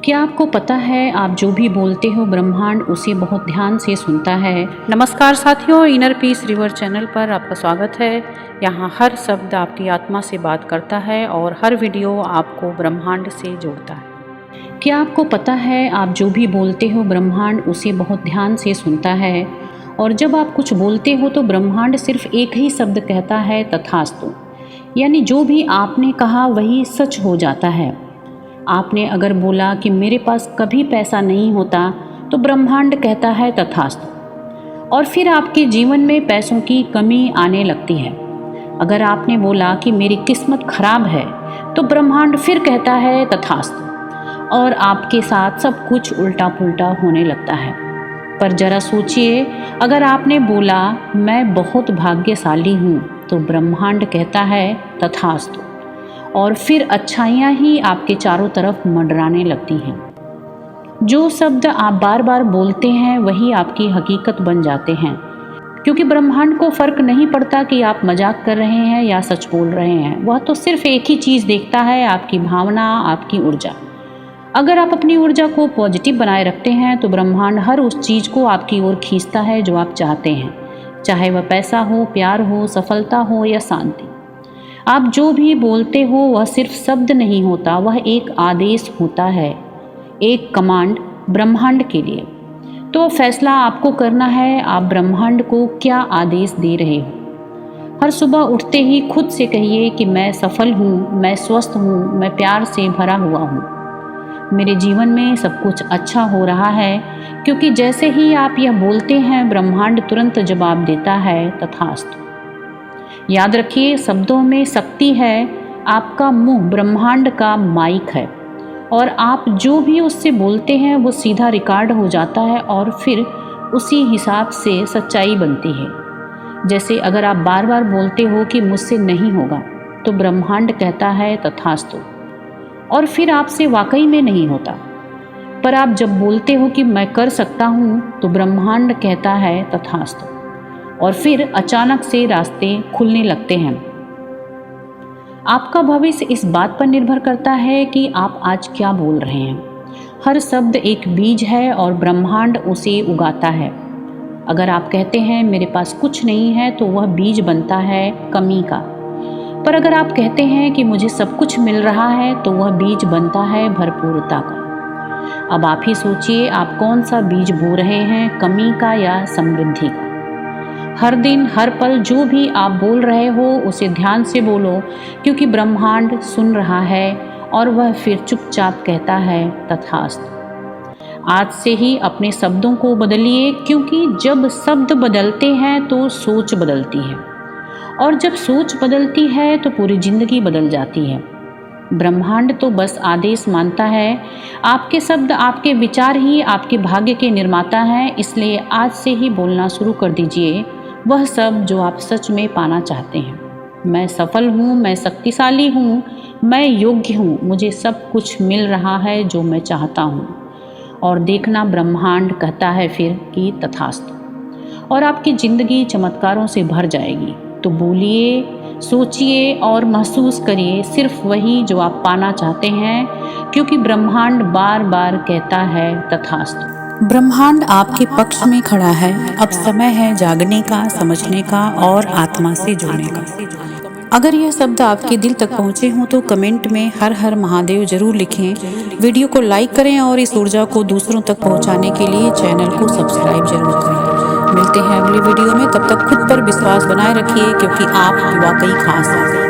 क्या आपको पता है आप जो भी बोलते हो ब्रह्मांड उसे बहुत ध्यान से सुनता है। नमस्कार साथियों, इनर पीस रिवर चैनल पर आपका स्वागत है। यहाँ हर शब्द आपकी आत्मा से बात करता है और हर वीडियो आपको ब्रह्मांड से जोड़ता है। क्या आपको पता है आप जो भी बोलते हो ब्रह्मांड उसे बहुत ध्यान से सुनता है। और जब आप कुछ बोलते हो तो ब्रह्मांड सिर्फ एक ही शब्द कहता है, तथास्तु। यानी जो भी आपने कहा वही सच हो जाता है। आपने अगर बोला कि मेरे पास कभी पैसा नहीं होता तो ब्रह्मांड कहता है तथास्तु, और फिर आपके जीवन में पैसों की कमी आने लगती है। अगर आपने बोला कि मेरी किस्मत खराब है तो ब्रह्मांड फिर कहता है तथास्तु, और आपके साथ सब कुछ उल्टा पुल्टा होने लगता है। पर जरा सोचिए, अगर आपने बोला मैं बहुत भाग्यशाली हूँ तो ब्रह्मांड कहता है तथास्तु, और फिर अच्छाइयाँ ही आपके चारों तरफ मंडराने लगती हैं। जो शब्द आप बार बार बोलते हैं वही आपकी हकीकत बन जाते हैं, क्योंकि ब्रह्मांड को फ़र्क नहीं पड़ता कि आप मजाक कर रहे हैं या सच बोल रहे हैं। वह तो सिर्फ एक ही चीज़ देखता है, आपकी भावना, आपकी ऊर्जा। अगर आप अपनी ऊर्जा को पॉजिटिव बनाए रखते हैं तो ब्रह्मांड हर उस चीज़ को आपकी ओर खींचता है जो आप चाहते हैं, चाहे वह पैसा हो, प्यार हो, सफलता हो या शांति। आप जो भी बोलते हो वह सिर्फ शब्द नहीं होता, वह एक आदेश होता है, एक कमांड ब्रह्मांड के लिए। तो फैसला आपको करना है, आप ब्रह्मांड को क्या आदेश दे रहे हो। हर सुबह उठते ही खुद से कहिए कि मैं सफल हूँ, मैं स्वस्थ हूँ, मैं प्यार से भरा हुआ हूँ, मेरे जीवन में सब कुछ अच्छा हो रहा है। क्योंकि जैसे ही आप यह बोलते हैं ब्रह्मांड तुरंत जवाब देता है तथास्तु। याद रखिए, शब्दों में शक्ति है। आपका मुंह ब्रह्मांड का माइक है, और आप जो भी उससे बोलते हैं वो सीधा रिकॉर्ड हो जाता है और फिर उसी हिसाब से सच्चाई बनती है। जैसे अगर आप बार बार बोलते हो कि मुझसे नहीं होगा तो ब्रह्मांड कहता है तथास्तु, और फिर आपसे वाकई में नहीं होता। पर आप जब बोलते हो कि मैं कर सकता हूँ तो ब्रह्मांड कहता है तथास्तु, और फिर अचानक से रास्ते खुलने लगते हैं। आपका भविष्य इस बात पर निर्भर करता है कि आप आज क्या बोल रहे हैं। हर शब्द एक बीज है और ब्रह्मांड उसे उगाता है। अगर आप कहते हैं मेरे पास कुछ नहीं है तो वह बीज बनता है कमी का। पर अगर आप कहते हैं कि मुझे सब कुछ मिल रहा है तो वह बीज बनता है भरपूरता का। अब आप ही सोचिए, आप कौन सा बीज बो रहे हैं, कमी का या समृद्धि का। हर दिन हर पल जो भी आप बोल रहे हो उसे ध्यान से बोलो, क्योंकि ब्रह्मांड सुन रहा है और वह फिर चुपचाप कहता है तथास्तु। आज से ही अपने शब्दों को बदलिए, क्योंकि जब शब्द बदलते हैं तो सोच बदलती है, और जब सोच बदलती है तो पूरी जिंदगी बदल जाती है। ब्रह्मांड तो बस आदेश मानता है। आपके शब्द, आपके विचार ही आपके भाग्य के निर्माता हैं। इसलिए आज से ही बोलना शुरू कर दीजिए वह सब जो आप सच में पाना चाहते हैं। मैं सफल हूँ, मैं शक्तिशाली हूँ, मैं योग्य हूँ, मुझे सब कुछ मिल रहा है जो मैं चाहता हूँ। और देखना, ब्रह्मांड कहता है फिर कि तथास्तु, और आपकी ज़िंदगी चमत्कारों से भर जाएगी। तो बोलिए, सोचिए और महसूस करिए सिर्फ वही जो आप पाना चाहते हैं, क्योंकि ब्रह्मांड बार बार कहता है तथास्तु। ब्रह्मांड आपके पक्ष में खड़ा है। अब समय है जागने का, समझने का और आत्मा से जुड़ने का। अगर यह शब्द आपके दिल तक पहुँचे हों तो कमेंट में हर हर महादेव जरूर लिखें। वीडियो को लाइक करें और इस ऊर्जा को दूसरों तक पहुँचाने के लिए चैनल को सब्सक्राइब जरूर करें। मिलते हैं अगली वीडियो में, तब तक खुद पर विश्वास बनाए रखिए, क्योंकि आप वाकई खास हैं।